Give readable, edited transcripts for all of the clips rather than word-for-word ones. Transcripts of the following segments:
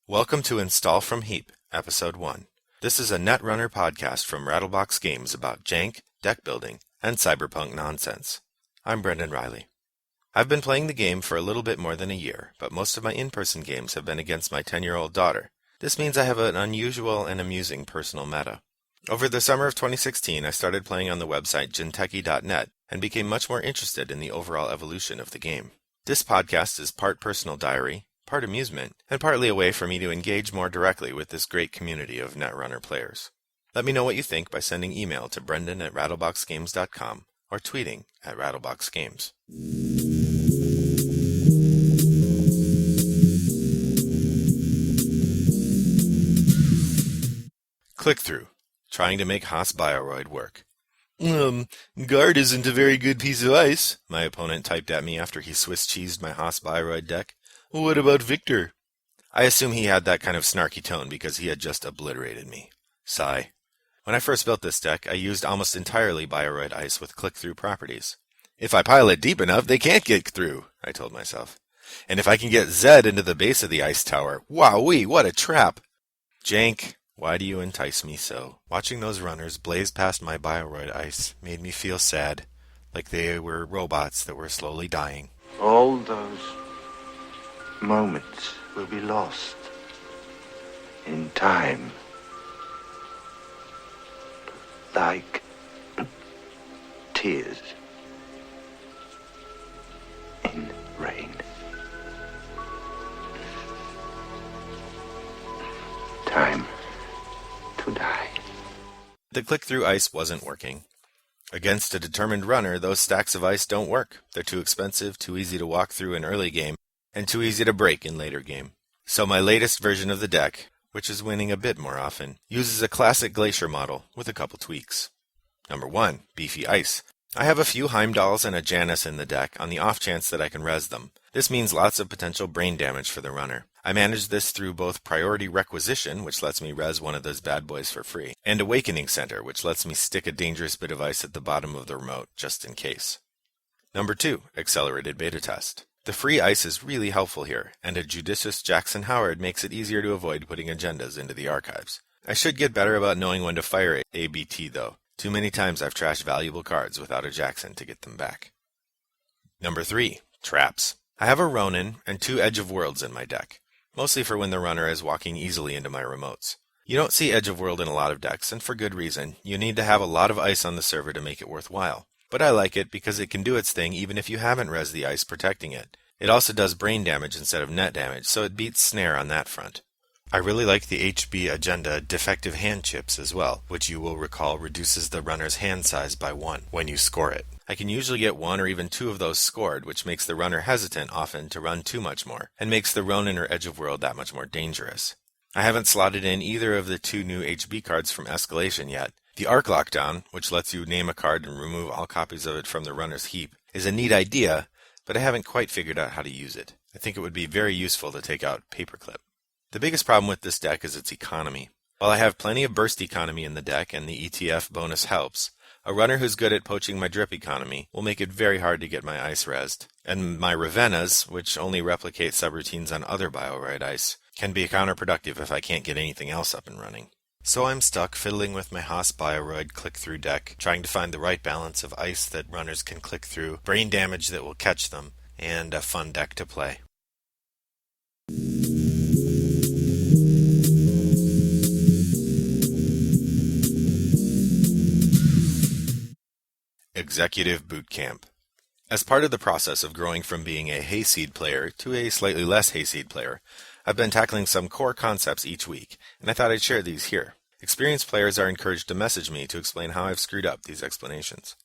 Welcome to Install from Heap, Episode 1. This is a Netrunner podcast from Rattlebox Games about jank, deck building, and cyberpunk nonsense. I'm Brendan Riley. I've been playing the game for a little bit more than a year, but most of my in-person games have been against my 10-year-old daughter. This means I have an unusual and amusing personal meta. Over the summer of 2016, I started playing on the website jinteki.net and became much more interested in the overall evolution of the game. This podcast is part personal diary, part amusement, and partly a way for me to engage more directly with this great community of Netrunner players. Let me know what you think by sending email to brendan@rattleboxgames.com or tweeting at rattleboxgames. Clickthrough, trying to make Haas-Bioroid work. Guard isn't a very good piece of ice, my opponent typed at me after he Swiss cheesed my Haas-Bioroid deck. What about Victor? I assume he had that kind of snarky tone because he had just obliterated me. Sigh. When I first built this deck, I used almost entirely Bioroid ice with click-through properties. If I pile it deep enough, they can't get through, I told myself. And if I can get Zed into the base of the ice tower, wowee, what a trap! Jank, why do you entice me so? Watching those runners blaze past my Bioroid ice made me feel sad, like they were robots that were slowly dying. All those moments will be lost in time, like tears in rain. Time to die. The click-through ice wasn't working. Against a determined runner, those stacks of ice don't work. They're too expensive, too easy to walk through in early game, and too easy to break in later game. So my latest version of the deck, which is winning a bit more often, uses a classic Glacier model with a couple tweaks. Number 1, Beefy Ice. I have a few Heimdalls and a Janus in the deck on the off chance that I can res them. This means lots of potential brain damage for the runner. I manage this through both Priority Requisition, which lets me res one of those bad boys for free, and Awakening Center, which lets me stick a dangerous bit of ice at the bottom of the remote, just in case. Number 2, Accelerated Beta Test. The free ice is really helpful here, and a judicious Jackson Howard makes it easier to avoid putting agendas into the archives. I should get better about knowing when to fire ABT though. Too many times I've trashed valuable cards without a Jackson to get them back. Number 3, Traps. I have a Ronin and 2 Edge of Worlds in my deck, mostly for when the runner is walking easily into my remotes. You don't see Edge of World in a lot of decks, and for good reason. You need to have a lot of ice on the server to make it worthwhile. But I like it because it can do its thing even if you haven't res the ice protecting it. It also does brain damage instead of net damage, so it beats Snare on that front. I really like the HB Agenda Defective Hand Chips as well, which you will recall reduces the runner's hand size by 1 when you score it. I can usually get 1 or even 2 of those scored, which makes the runner hesitant often to run too much more, and makes the Ronin or Edge of World that much more dangerous. I haven't slotted in either of the 2 new HB cards from Escalation yet. The Arc Lockdown, which lets you name a card and remove all copies of it from the runner's heap, is a neat idea, but I haven't quite figured out how to use it. I think it would be very useful to take out Paperclip. The biggest problem with this deck is its economy. While I have plenty of burst economy in the deck and the ETF bonus helps, a runner who's good at poaching my drip economy will make it very hard to get my ice rezzed. And my Ravennas, which only replicate subroutines on other Bioroid ice, can be counterproductive if I can't get anything else up and running. So I'm stuck fiddling with my Haas-Bioroid click-through deck, trying to find the right balance of ice that runners can click through, brain damage that will catch them, and a fun deck to play. Executive Bootcamp. As part of the process of growing from being a hayseed player to a slightly less hayseed player, I've been tackling some core concepts each week, and I thought I'd share these here. Experienced players are encouraged to message me to explain how I've screwed up these explanations.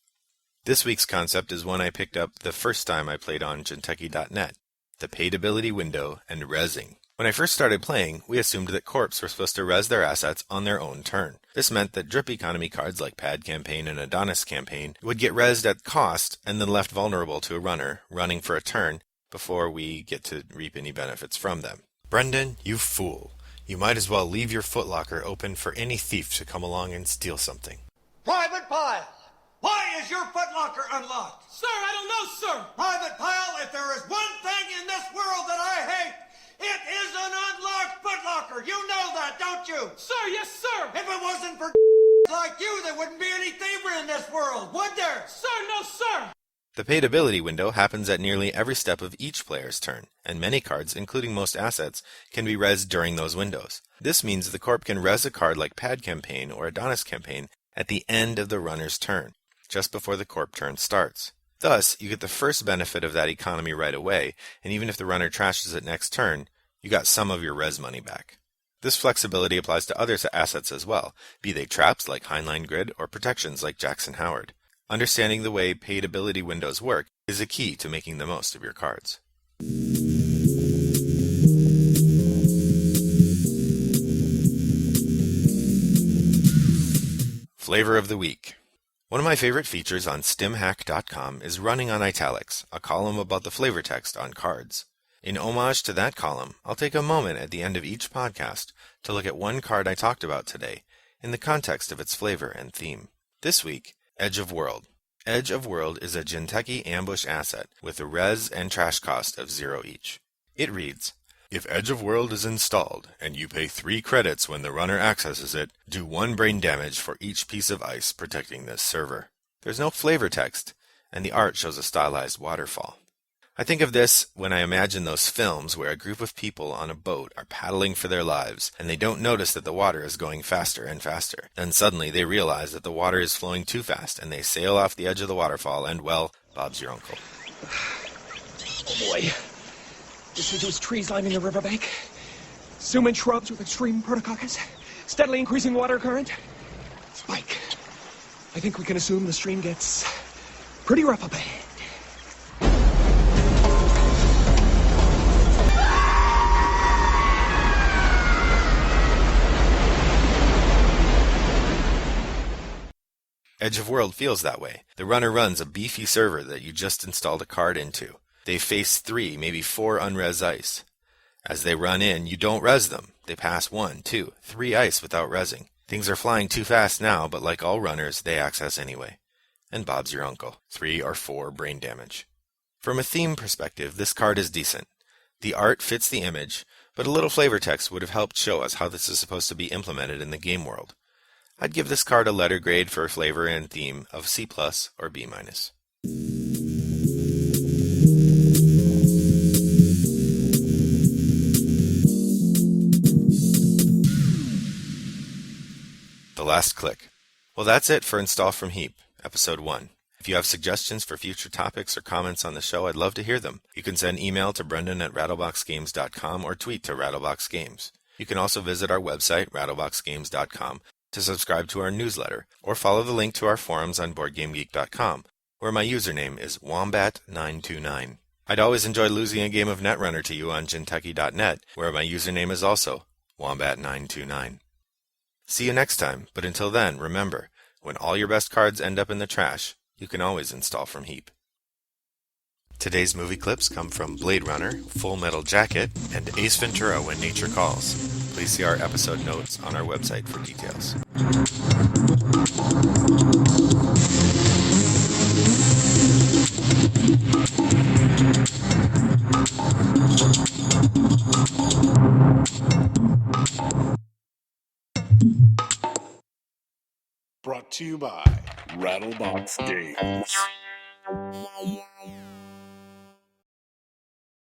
This week's concept is one I picked up the first time I played on jinteki.net, the paid ability window and rezzing. When I first started playing, we assumed that corps were supposed to res their assets on their own turn. This meant that drip economy cards like Pad Campaign and Adonis Campaign would get rezzed at cost and then left vulnerable to a runner running for a turn before we get to reap any benefits from them. Brendan, you fool. You might as well leave your footlocker open for any thief to come along and steal something. Private Pile, why is your footlocker unlocked? Sir, I don't know, sir. Private Pile, if there is one thing in this world that I hate, it is an unlocked footlocker. You know that, don't you? Sir, yes, sir. If it wasn't for like you, there wouldn't be any thievery in this world, would there? Sir, no, sir. The paid ability window happens at nearly every step of each player's turn, and many cards, including most assets, can be rezzed during those windows. This means the Corp can rezz a card like Pad Campaign or Adonis Campaign at the end of the runner's turn, just before the Corp turn starts. Thus, you get the first benefit of that economy right away, and even if the runner trashes it next turn, you got some of your res money back. This flexibility applies to other assets as well, be they traps like Heinlein Grid or protections like Jackson Howard. Understanding the way paid ability windows work is a key to making the most of your cards. Flavor of the Week. One of my favorite features on stimhack.com is running on italics, a column about the flavor text on cards. In homage to that column, I'll take a moment at the end of each podcast to look at one card I talked about today in the context of its flavor and theme. This week, Edge of World. Edge of World is a Jinteki ambush asset with a res and trash cost of 0 each. It reads, if Edge of World is installed and you pay 3 credits when the runner accesses it, do 1 brain damage for each piece of ice protecting this server. There's no flavor text, and the art shows a stylized waterfall. I think of this when I imagine those films where a group of people on a boat are paddling for their lives, and they don't notice that the water is going faster and faster. Then suddenly they realize that the water is flowing too fast, and they sail off the edge of the waterfall, and, well, Bob's your uncle. Oh boy. Deciduous trees lining the riverbank. Suman shrubs with extreme protococcus. Steadily increasing water current. Spike. I think we can assume the stream gets pretty rough up ahead. Edge of World feels that way. The runner runs a beefy server that you just installed a card into. They face 3, maybe 4 unres ice. As they run in, you don't res them. They pass 1, 2, 3 ice without rezzing. Things are flying too fast now, but like all runners, they access anyway. And Bob's your uncle. 3 or 4 brain damage. From a theme perspective, this card is decent. The art fits the image, but a little flavor text would have helped show us how this is supposed to be implemented in the game world. I'd give this card a letter grade for flavor and theme of C+ or B-. The Last Click. Well, that's it for Install from Heap, Episode 1. If you have suggestions for future topics or comments on the show, I'd love to hear them. You can send email to brendan@rattleboxgames.com or tweet to rattleboxgames. You can also visit our website, rattleboxgames.com, to subscribe to our newsletter, or follow the link to our forums on BoardGameGeek.com, where my username is Wombat929. I'd always enjoy losing a game of Netrunner to you on Jinteki.net, where my username is also Wombat929. See you next time, but until then, remember, when all your best cards end up in the trash, you can always install from Heap. Today's movie clips come from Blade Runner, Full Metal Jacket, and Ace Ventura When Nature Calls. Please see our episode notes on our website for details. Brought to you by Rattlebox Games.